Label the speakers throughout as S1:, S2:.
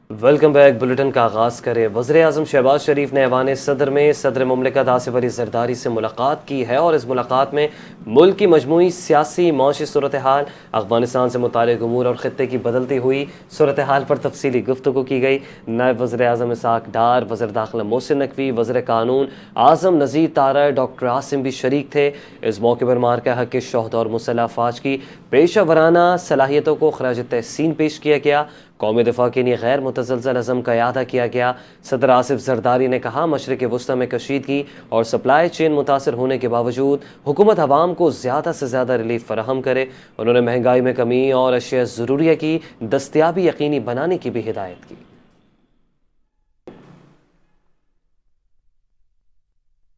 S1: Welcome back. Bulletin کا آغاز کرے۔ وزیراعظم شہباز شریف نے ایوان صدر میں صدر مملکت آصف علی زرداری سے ملاقات کی ہے اور اس ملاقات میں ملک کی مجموعی سیاسی معاشی صورتحال، افغانستان سے متعلق امور اور خطے کی بدلتی ہوئی صورتحال پر تفصیلی گفتگو کی گئی۔ نائب وزیر اعظم اسحاق ڈار، وزیر داخلہ محسن نقوی، وزیر قانون اعظم نذیر طارڑ، ڈاکٹر عاصم بھی شریک تھے۔ اس موقع پر مارکہ حق کے شہداء اور مسلح افواج کی پیشہ ورانہ صلاحیتوں کو خراج تحسین پیش کیا گیا۔ قومی دفاع کے لیے غیر متزلزل عزم کا اعادہ کیا گیا۔ صدر آصف زرداری نے کہا، مشرق وسطی میں کشیدگی اور سپلائی چین متاثر ہونے کے باوجود حکومت عوام کو زیادہ سے زیادہ ریلیف فراہم کرے۔ انہوں نے مہنگائی میں کمی اور اشیاء ضروریہ کی دستیابی یقینی بنانے کی بھی ہدایت کی۔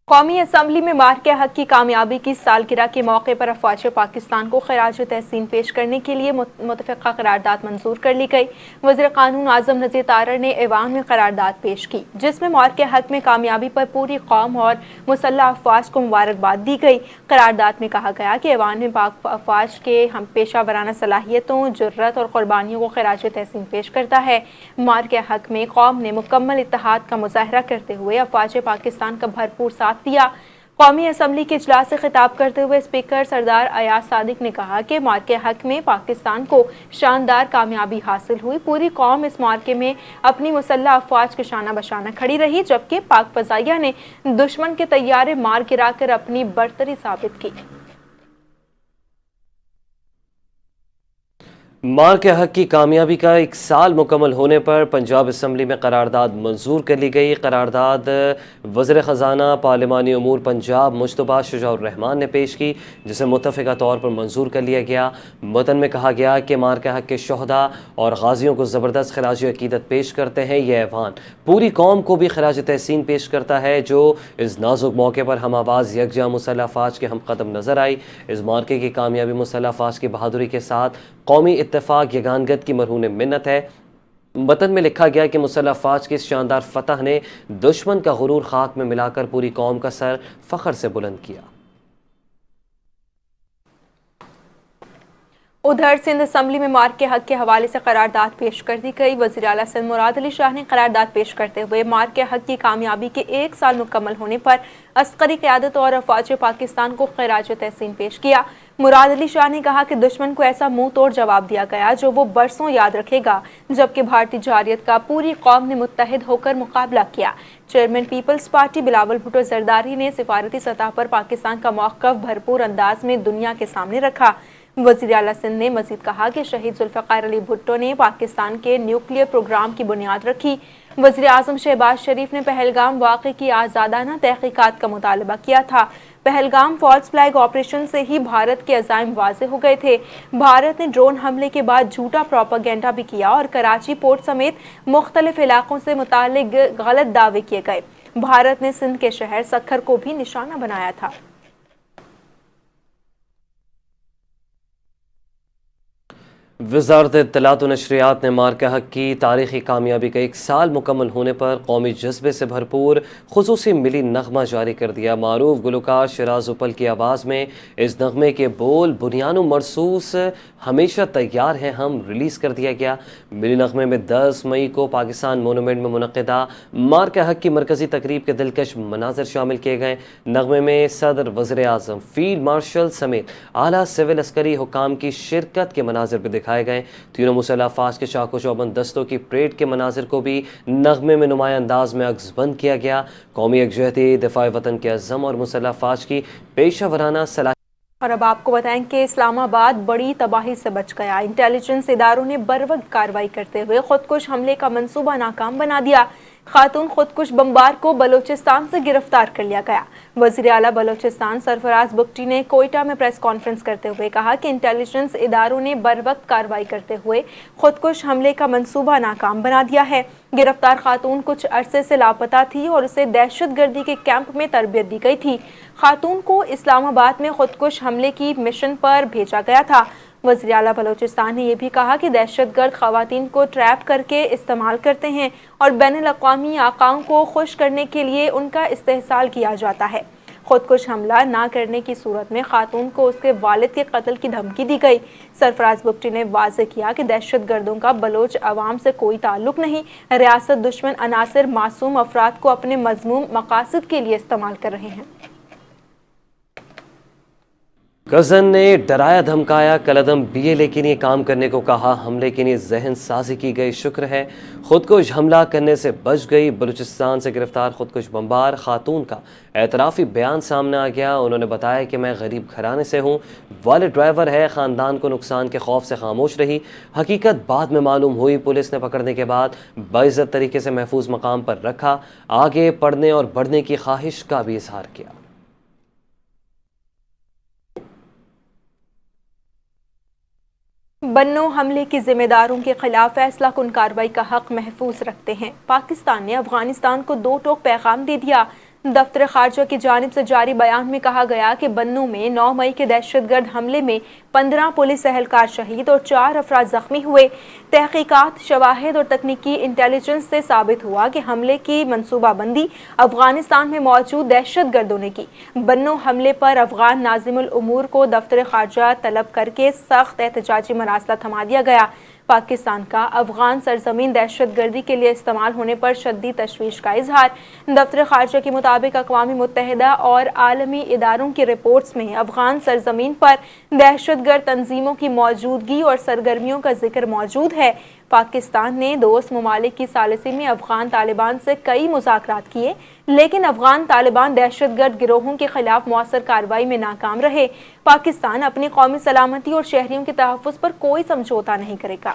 S2: قومی اسمبلی میں مارکہ حق کی کامیابی کی سالگرہ کے موقع پر افواج پاکستان کو خراج تحسین پیش کرنے کے لیے متفقہ قرارداد منظور کر لی گئی۔ وزیر قانون اعظم نذیر طارڑ نے ایوان میں قرارداد پیش کی، جس میں مارکہ حق میں کامیابی پر پوری قوم اور مسلح افواج کو مبارکباد دی گئی۔ قرارداد میں کہا گیا کہ ایوان میں پاک افواج کے ہم پیشہ ورانہ صلاحیتوں، جرات اور قربانیوں کو خراج تحسین پیش کرتا ہے۔ مارکہ حق میں قوم نے مکمل اتحاد کا مظاہرہ کرتے ہوئے افواج پاکستان کا بھرپور ساتھ دیا۔ قومی اسمبلی کے اجلاس سے خطاب کرتے ہوئے اسپیکر سردار ایاز صادق نے کہا کہ مارکہ حق میں پاکستان کو شاندار کامیابی حاصل ہوئی۔ پوری قوم اس مارکے میں اپنی مسلح افواج کے شانہ بشانہ کھڑی رہی، جبکہ پاک فضائیہ نے دشمن کے طیارے مار گرا کر اپنی برتری ثابت کی۔
S1: مارکہ حق کی کامیابی کا 1 سال مکمل ہونے پر پنجاب اسمبلی میں قرارداد منظور کر لی گئی۔ قرارداد وزیر خزانہ پارلیمانی امور پنجاب مجتبیٰ شجاع الرحمان نے پیش کی، جسے متفقہ طور پر منظور کر لیا گیا۔ متن میں کہا گیا کہ مارکہ حق کے شہداء اور غازیوں کو زبردست خراج عقیدت پیش کرتے ہیں۔ یہ ایوان پوری قوم کو بھی خراج تحسین پیش کرتا ہے، جو اس نازک موقع پر ہم آواز یکجا مسلح افواج کے ہم قدم نظر آئی۔ اس مارکے کی کامیابی مسلح افواج کی بہادری کے ساتھ قومی اتفاق یگانگت کی مرہون منت ہے۔ متن میں لکھا گیا کہ مسلح افواج کی اس شاندار فتح نے دشمن کا غرور خاک میں ملا کر پوری قوم کا سر فخر سے بلند کیا۔
S2: ادھر سندھ اسمبلی میں مارکہ حق کے حوالے سے قرارداد پیش کر دی گئی۔ وزیر اعلیٰ سندھ مراد علی شاہ نے قرارداد پیش کرتے ہوئے مارکہ حق کی کامیابی کے 1 سال مکمل ہونے پر عسکری قیادت اور افواج پاکستان کو خراج تحسین پیش کیا۔ مراد علی شاہ نے کہا کہ دشمن کو ایسا منہ توڑ جواب دیا گیا جو وہ برسوں یاد رکھے گا، جبکہ بھارتی جارحیت کا پوری قوم نے متحد ہو کر مقابلہ کیا۔ چیئرمین پیپلز پارٹی بلاول بھٹو زرداری نے سفارتی سطح پر پاکستان کا موقف بھرپور انداز میں دنیا کے سامنے رکھا۔ وزیر اعلیٰ سندھ نے مزید کہا کہ شہید ذوالفقار علی بھٹو نے پاکستان کے نیوکلیئر پروگرام کی بنیاد رکھی۔ وزیر اعظم شہباز شریف نے پہلگام واقعے کی آزادانہ تحقیقات کا مطالبہ کیا تھا۔ پہلگام فالس فلیگ آپریشن سے ہی بھارت کے عزائم واضح ہو گئے تھے۔ بھارت نے ڈرون حملے کے بعد جھوٹا پروپیگنڈا بھی کیا اور کراچی پورٹ سمیت مختلف علاقوں سے متعلق غلط دعوے کیے گئے۔ بھارت نے سندھ کے شہر سکھر کو بھی نشانہ بنایا تھا۔
S1: وزارت اطلاعات و نشریات نے مارکہ حق کی تاریخی کامیابی کا 1 سال مکمل ہونے پر قومی جذبے سے بھرپور خصوصی ملی نغمہ جاری کر دیا۔ معروف گلوکار شیراز اپل کی آواز میں اس نغمے کے بول بنیانو مرصوص ہمیشہ تیار ہیں ہم ریلیز کر دیا گیا۔ ملی نغمے میں 10 مئی کو پاکستان مونومنٹ میں منعقدہ مارکہ حق کی مرکزی تقریب کے دلکش مناظر شامل کیے گئے۔ نغمے میں صدر، وزیر اعظم، فیلڈ مارشل سمیت اعلیٰ سول عسکری حکام کی شرکت کے مناظر بھی دکھائے گئے۔ تینوں مسلح افواج کے چاق و چوبند دستوں کی پریڈ کے مناظر کو بھی نغمے میں نمایاں انداز میں عکس بند کیا گیا۔ قومی یکجہتی، دفاع وطن کے عزم اور مسلح افواج کی پیشہ ورانہ صلاحیت۔
S2: اور اب آپ کو بتائیں کہ اسلام آباد بڑی تباہی سے بچ گیا۔ انٹیلیجنس اداروں نے بروقت کارروائی کرتے ہوئے خودکش حملے کا منصوبہ ناکام بنا دیا۔ خاتون خودکش بمبار کو بلوچستان سے گرفتار کر لیا گیا۔ وزیر اعلیٰ بلوچستان سرفراز بگٹی نے کوئٹہ میں پریس کانفرنس کرتے ہوئے کہا کہ انٹیلیجنس اداروں نے بروقت کارروائی کرتے ہوئے خودکش حملے کا منصوبہ ناکام بنا دیا ہے۔ گرفتار خاتون کچھ عرصے سے لاپتہ تھی اور اسے دہشت گردی کے کیمپ میں تربیت دی گئی تھی۔ خاتون کو اسلام آباد میں خودکش حملے کی مشن پر بھیجا گیا تھا۔ وزیر اعلیٰ بلوچستان نے یہ بھی کہا کہ دہشت گرد خواتین کو ٹریپ کر کے استعمال کرتے ہیں اور بین الاقوامی آقاؤں کو خوش کرنے کے لیے ان کا استحصال کیا جاتا ہے۔ خودکش حملہ نہ کرنے کی صورت میں خاتون کو اس کے والد کے قتل کی دھمکی دی گئی۔ سرفراز بگٹی نے واضح کیا کہ دہشت گردوں کا بلوچ عوام سے کوئی تعلق نہیں، ریاست دشمن عناصر معصوم افراد کو اپنے مذموم مقاصد کے لیے استعمال کر رہے ہیں۔
S1: کزن نے ڈرایا دھمکایا، کالعدم BA لیکن یہ کام کرنے کو کہا، حملے کے لیے ذہن سازی کی گئی، شکر ہے خودکش حملہ کرنے سے بچ گئی۔ بلوچستان سے گرفتار خودکش بمبار خاتون کا اعترافی بیان سامنے آ گیا۔ انہوں نے بتایا کہ میں غریب گھرانے سے ہوں، والد ڈرائیور ہے، خاندان کو نقصان کے خوف سے خاموش رہی۔ حقیقت بعد میں معلوم ہوئی، پولیس نے پکڑنے کے بعد باعزت طریقے سے محفوظ مقام پر رکھا، آگے پڑھنے اور بڑھنے کی خواہش کا بھی اظہار کیا۔
S2: بنو حملے کے ذمہ داروں کے خلاف فیصلہ کن کارروائی کا حق محفوظ رکھتے ہیں۔ پاکستان نے افغانستان کو دو ٹوک پیغام دے دیا۔ دفتر خارجہ کی جانب سے جاری بیان میں کہا گیا کہ بنو میں 9 مئی کے دہشت گرد حملے میں 15 پولیس اہلکار شہید اور 4 افراد زخمی ہوئے۔ تحقیقات، شواہد اور تکنیکی انٹیلیجنس سے ثابت ہوا کہ حملے کی منصوبہ بندی افغانستان میں موجود دہشت گردوں نے کی۔ بنو حملے پر افغان ناظم الامور کو دفتر خارجہ طلب کر کے سخت احتجاجی مراسلہ تھما دیا گیا۔ پاکستان کا افغان سرزمین دہشت گردی کے لیے استعمال ہونے پر شدید تشویش کا اظہار۔ دفتر خارجہ کے مطابق اقوام متحدہ اور عالمی اداروں کی رپورٹس میں افغان سرزمین پر دہشت گرد تنظیموں کی موجودگی اور سرگرمیوں کا ذکر موجود ہے۔ پاکستان نے دوست ممالک کی ثالثی میں افغان طالبان سے کئی مذاکرات کیے، لیکن افغان طالبان دہشت گرد گروہوں کے خلاف مؤثر کارروائی میں ناکام رہے۔ پاکستان اپنی قومی سلامتی اور شہریوں کے تحفظ پر کوئی سمجھوتہ نہیں کرے گا۔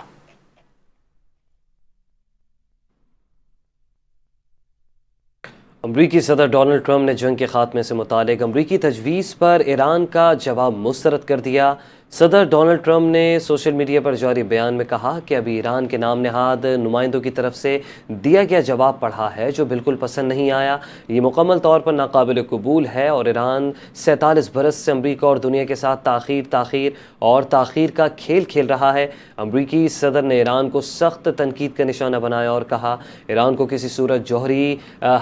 S1: امریکی صدر ڈونلڈ ٹرمپ نے جنگ کے خاتمے سے متعلق امریکی تجویز پر ایران کا جواب مسترد کر دیا۔ صدر ڈونلڈ ٹرمپ نے سوشل میڈیا پر جاری بیان میں کہا کہ ابھی ایران کے نام نہاد نمائندوں کی طرف سے دیا گیا جواب پڑھا ہے جو بالکل پسند نہیں آیا، یہ مکمل طور پر ناقابل قبول ہے اور ایران 47 برس سے امریکہ اور دنیا کے ساتھ تاخیر کا کھیل کھیل رہا ہے۔ امریکی صدر نے ایران کو سخت تنقید کا نشانہ بنایا اور کہا ایران کو کسی صورت جوہری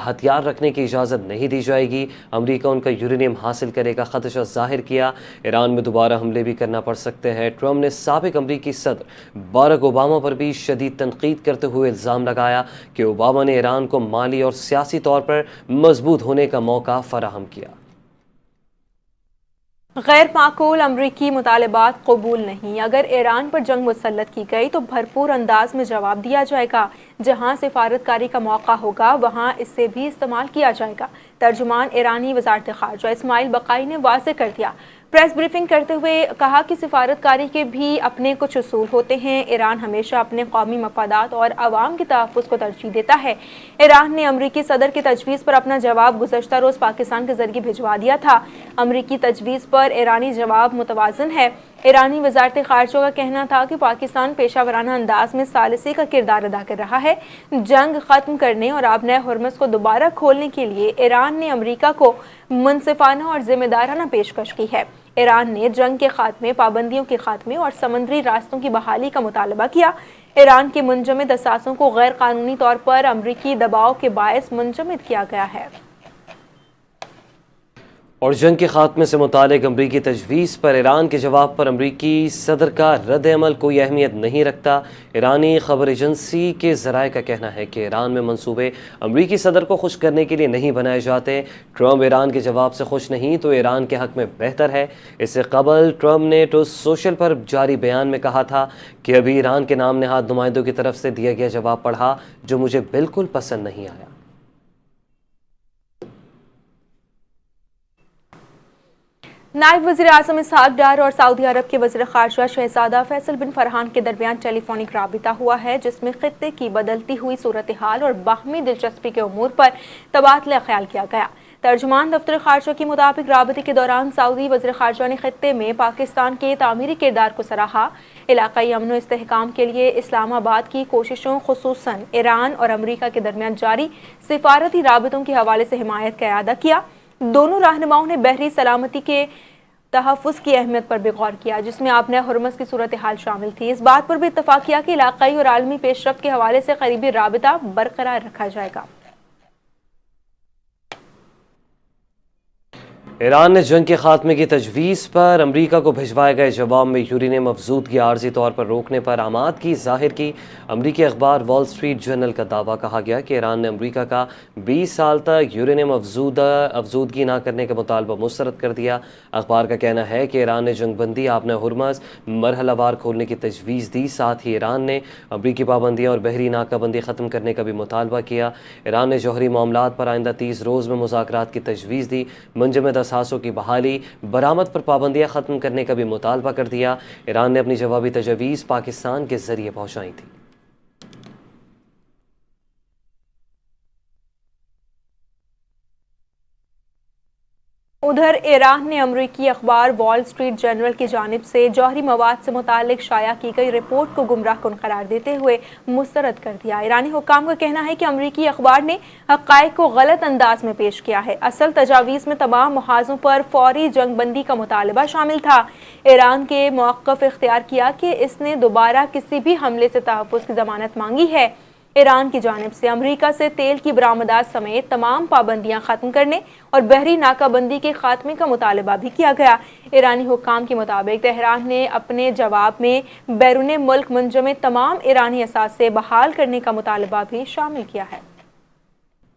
S1: ہتھیار رکھنے کی اجازت نہیں دی جائے گی، امریکہ ان کا یورینیم حاصل کرے کا خدشہ ظاہر کیا، ایران میں دوبارہ حملے بھی کرنا پڑ سکتے ہیں۔ ٹرمپ نے سابق امریکی صدر باراک اوباما پر بھی شدید تنقید کرتے ہوئے الزام لگایا کہ اوباما نے ایران کو مالی اور سیاسی طور پر مضبوط ہونے کا موقع فراہم کیا۔
S2: غیر معقول امریکی مطالبات قبول نہیں، اگر ایران پر جنگ مسلط کی گئی تو بھرپور انداز میں جواب دیا جائے گا، جہاں سفارتکاری کا موقع ہوگا وہاں اس سے بھی استعمال کیا جائے گا۔ ترجمان ایرانی وزارت خارجہ اسماعیل بقائی نے واضح کر دیا۔ پریس بریفنگ کرتے ہوئے کہا کہ سفارتکاری کے بھی اپنے کچھ اصول ہوتے ہیں، ایران ہمیشہ اپنے قومی مفادات اور عوام کے تحفظ کو ترجیح دیتا ہے۔ ایران نے امریکی صدر کی تجویز پر اپنا جواب گزشتہ روز پاکستان کے ذریعے بھجوا دیا تھا۔ امریکی تجویز پر ایرانی جواب متوازن ہے۔ ایرانی وزارت خارجہ کا کہنا تھا کہ پاکستان پیشہ ورانہ انداز میں ثالثی کا کردار ادا کر رہا ہے۔ جنگ ختم کرنے اور آبنۂ ہرمز کو دوبارہ کھولنے کے لیے ایران نے امریکہ کو منصفانہ اور ذمہ دارانہ پیشکش کی ہے۔ ایران نے جنگ کے خاتمے، پابندیوں کے خاتمے اور سمندری راستوں کی بحالی کا مطالبہ کیا۔ ایران کے منجمد اثاثوں کو غیر قانونی طور پر امریکی دباؤ کے باعث منجمد کیا گیا ہے۔
S1: اور جنگ کے خاتمے سے متعلق امریکی تجویز پر ایران کے جواب پر امریکی صدر کا رد عمل کوئی اہمیت نہیں رکھتا۔ ایرانی خبر ایجنسی کے ذرائع کا کہنا ہے کہ ایران میں منصوبے امریکی صدر کو خوش کرنے کے لیے نہیں بنائے جاتے۔ ٹرمپ ایران کے جواب سے خوش نہیں تو ایران کے حق میں بہتر ہے۔ اس سے قبل ٹرمپ نے ٹروتھ سوشل پر جاری بیان میں کہا تھا کہ ابھی ایران کے نام نہاد نمائندوں کی طرف سے دیا گیا جواب پڑھا جو مجھے بالکل پسند نہیں آیا۔
S2: نائب وزیر اعظم اسحاق ڈار اور سعودی عرب کے وزیر خارجہ شہزادہ فیصل بن فرحان کے درمیان ٹیلی فونک رابطہ ہوا ہے، جس میں خطے کی بدلتی ہوئی صورتحال اور باہمی دلچسپی کے امور پر تبادلہ خیال کیا گیا۔ ترجمان دفتر خارجہ کے مطابق رابطے کے دوران سعودی وزیر خارجہ نے خطے میں پاکستان کے تعمیری کردار کو سراہا، علاقائی امن و استحکام کے لیے اسلام آباد کی کوششوں خصوصاً ایران اور امریکہ کے درمیان جاری سفارتی رابطوں کے حوالے سے حمایت کا اعادہ کیا۔ دونوں رہنماؤں نے بحری سلامتی کے تحفظ کی اہمیت پر بھی غور کیا، جس میں آبنۂ ہرمز کی صورتحال شامل تھی۔ اس بات پر بھی اتفاق کیا کہ علاقائی اور عالمی پیش رفت کے حوالے سے قریبی رابطہ برقرار رکھا جائے گا۔
S1: ایران نے جنگ کے خاتمے کی تجویز پر امریکہ کو بھجوائے گئے جواب میں یورینیم افزودگی عارضی طور پر روکنے پر آمادگی ظاہر کی۔ امریکی اخبار وال اسٹریٹ جرنل کا دعویٰ کہا گیا کہ ایران نے امریکہ کا 20 سال تک یورینیم افزودگی نہ کرنے کا مطالبہ مسترد کر دیا۔ اخبار کا کہنا ہے کہ ایران نے جنگ بندی آبنہ ہرمز مرحلہ وار کھولنے کی تجویز دی، ساتھ ہی ایران نے امریکی پابندیاں اور بحری ناکہ بندی ختم کرنے کا بھی مطالبہ کیا۔ ایران نے جوہری معاملات پر آئندہ 30 روز میں مذاکرات کی تجویز دی۔ منجمد اثاثوں کی بحالی، برآمد پر پابندیاں ختم کرنے کا بھی مطالبہ کر دیا۔ ایران نے اپنی جوابی تجاویز پاکستان کے ذریعے پہنچائی تھی۔
S2: ادھر ایران نے امریکی اخبار وال اسٹریٹ جرنل کی جانب سے جوہری مواد سے متعلق شائع کی گئی رپورٹ کو گمراہ کن قرار دیتے ہوئے مسترد کر دیا۔ ایرانی حکام کا کہنا ہے کہ امریکی اخبار نے حقائق کو غلط انداز میں پیش کیا ہے۔ اصل تجاویز میں تمام محاذوں پر فوری جنگ بندی کا مطالبہ شامل تھا۔ ایران کے موقف اختیار کیا کہ اس نے دوبارہ کسی بھی حملے سے تحفظ کی ضمانت مانگی ہے۔ ایران کی جانب سے امریکہ سے تیل کی برآمدات سمیت تمام پابندیاں ختم کرنے اور بحری ناکہ بندی کے خاتمے کا مطالبہ بھی کیا گیا۔ ایرانی حکام کے مطابق تہران نے اپنے جواب میں بیرون ملک منجمد تمام ایرانی اثاثے بحال کرنے کا مطالبہ بھی شامل کیا ہے۔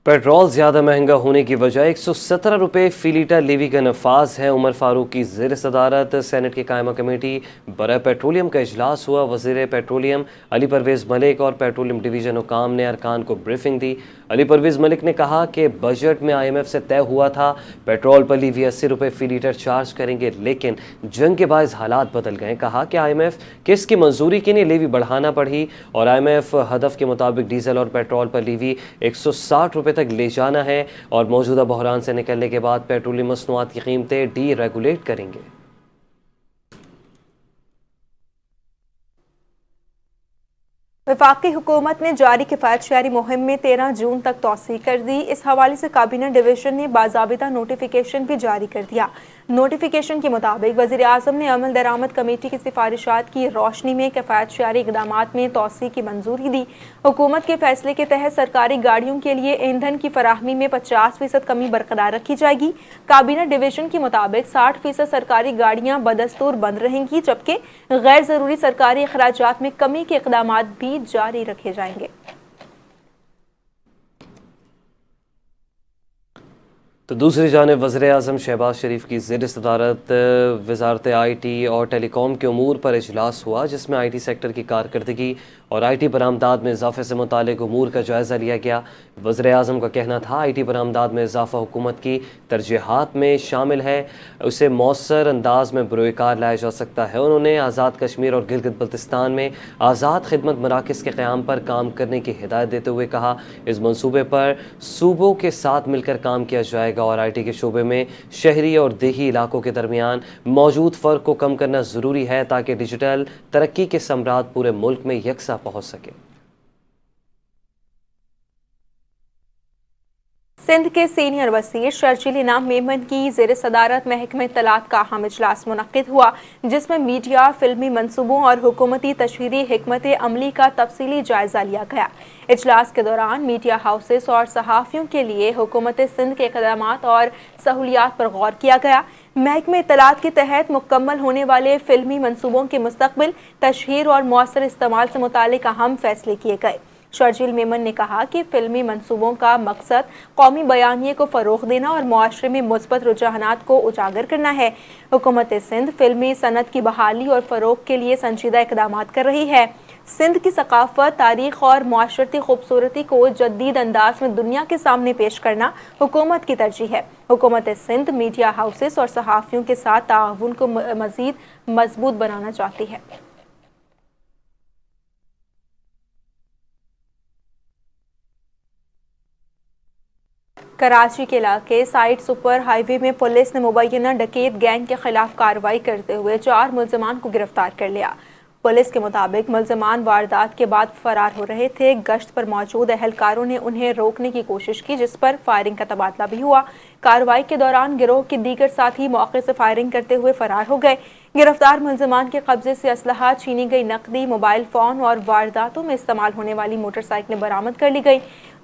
S1: پیٹرول زیادہ مہنگا ہونے کی وجہ 117 روپے فی لیٹر لیوی کا نفاذ ہے۔ عمر فاروق کی زیر صدارت سینٹ کی قائمہ کمیٹی برائے پیٹرولیم کا اجلاس ہوا۔ وزیر پیٹرولیم علی پرویز ملک اور پیٹرولیم ڈویژن حکام نے ارکان کو بریفنگ دی۔ علی پرویز ملک نے کہا کہ بجٹ میں IMF سے طے ہوا تھا پیٹرول پر لیوی 80 روپے فی لیٹر چارج کریں گے، لیکن جنگ کے باعث حالات بدل گئے۔ کہا کہ IMF کس کی منظوری کے لیے لیوی بڑھانا پڑی اور IMF ہدف کے مطابق ڈیزل اور پیٹرول پر لیوی 160 روپے تک لے جانا ہے اور موجودہ بحران سے نکلنے کے بعد پیٹرولیم مصنوعات کی قیمتیں ڈی ریگولیٹ کریں گے۔
S2: وفاقی حکومت نے جاری کفایت شعاری مہم میں 13 جون تک توسیع کر دی۔ اس حوالے سے کابینہ ڈویژن نے باضابطہ نوٹیفیکیشن بھی جاری کر دیا۔ نوٹیفیکیشن کے مطابق وزیر اعظم نے عمل درآمد کمیٹی کی سفارشات کی روشنی میں کفایت شعاری اقدامات میں توسیع کی منظوری دی۔ حکومت کے فیصلے کے تحت سرکاری گاڑیوں کے لیے ایندھن کی فراہمی میں 50% کمی برقرار رکھی جائے گی۔ کابینہ ڈویژن کے مطابق 60% سرکاری گاڑیاں بدستور بند رہیں گی، جبکہ غیر ضروری سرکاری اخراجات میں کمی کے اقدامات بھی جاری رکھے جائیں گے۔
S1: تو دوسری جانب وزیر اعظم شہباز شریف کی زیر صدارت وزارت IT اور ٹیلی کام کے امور پر اجلاس ہوا، جس میں IT سیکٹر کی کارکردگی اور IT برآمدات میں اضافے سے متعلق امور کا جائزہ لیا گیا۔ وزیر اعظم کا کہنا تھا IT برآمدات میں اضافہ حکومت کی ترجیحات میں شامل ہے، اسے مؤثر انداز میں بروئے کار لایا جا سکتا ہے۔ انہوں نے آزاد کشمیر اور گلگت بلتستان میں آزاد خدمت مراکز کے قیام پر کام کرنے کی ہدایت دیتے ہوئے کہا اس منصوبے پر صوبوں کے ساتھ مل کر کام کیا جائے گا اور IT کے شعبے میں شہری اور دیہی علاقوں کے درمیان موجود فرق کو کم کرنا ضروری ہے تاکہ ڈیجیٹل ترقی کے ثمرات پورے ملک میں یکساں پہنچ سکے۔
S2: سندھ کے سینئر وزیر شرجیل انعام میمن کی زیر صدارت محکمہ اطلاعات کا اہم اجلاس منعقد ہوا، جس میں میڈیا، فلمی منصوبوں اور حکومتی تشہیری حکمت عملی کا تفصیلی جائزہ لیا گیا۔ اجلاس کے دوران میڈیا ہاؤسز اور صحافیوں کے لیے حکومت سندھ کے اقدامات اور سہولیات پر غور کیا گیا۔ محکمہ اطلاعات کے تحت مکمل ہونے والے فلمی منصوبوں کے مستقبل، تشہیر اور مؤثر استعمال سے متعلق اہم فیصلے کیے گئے۔ شرجیل میمن نے کہا کہ فلمی منصوبوں کا مقصد قومی بیانیے کو فروغ دینا اور معاشرے میں مثبت رجحانات کو اجاگر کرنا ہے۔ حکومت سندھ فلمی صنعت کی بحالی اور فروغ کے لیے سنجیدہ اقدامات کر رہی ہے۔ سندھ کی ثقافت، تاریخ اور معاشرتی خوبصورتی کو جدید انداز میں دنیا کے سامنے پیش کرنا حکومت کی ترجیح ہے۔ حکومت سندھ میڈیا ہاؤسز اور صحافیوں کے ساتھ تعاون کو مزید مضبوط بنانا چاہتی ہے۔ کراچی کے علاقے سائٹ سپر ہائی وے میں پولیس نے مبینہ ڈکیت گینگ کے خلاف کارروائی کرتے ہوئے 4 ملزمان کو گرفتار کر لیا۔ پولیس کے مطابق ملزمان واردات کے بعد فرار ہو رہے تھے۔ گشت پر موجود اہلکاروں نے انہیں روکنے کی کوشش کی، جس پر فائرنگ کا تبادلہ بھی ہوا۔ کارروائی کے دوران گروہ کے دیگر ساتھی موقع سے فائرنگ کرتے ہوئے فرار ہو گئے۔ گرفتار ملزمان کے قبضے سے اسلحہ، چھینی گئی نقدی، موبائل فون اور وارداتوں میں استعمال ہونے والی موٹر سائیکلیں برآمد کر لی گئی۔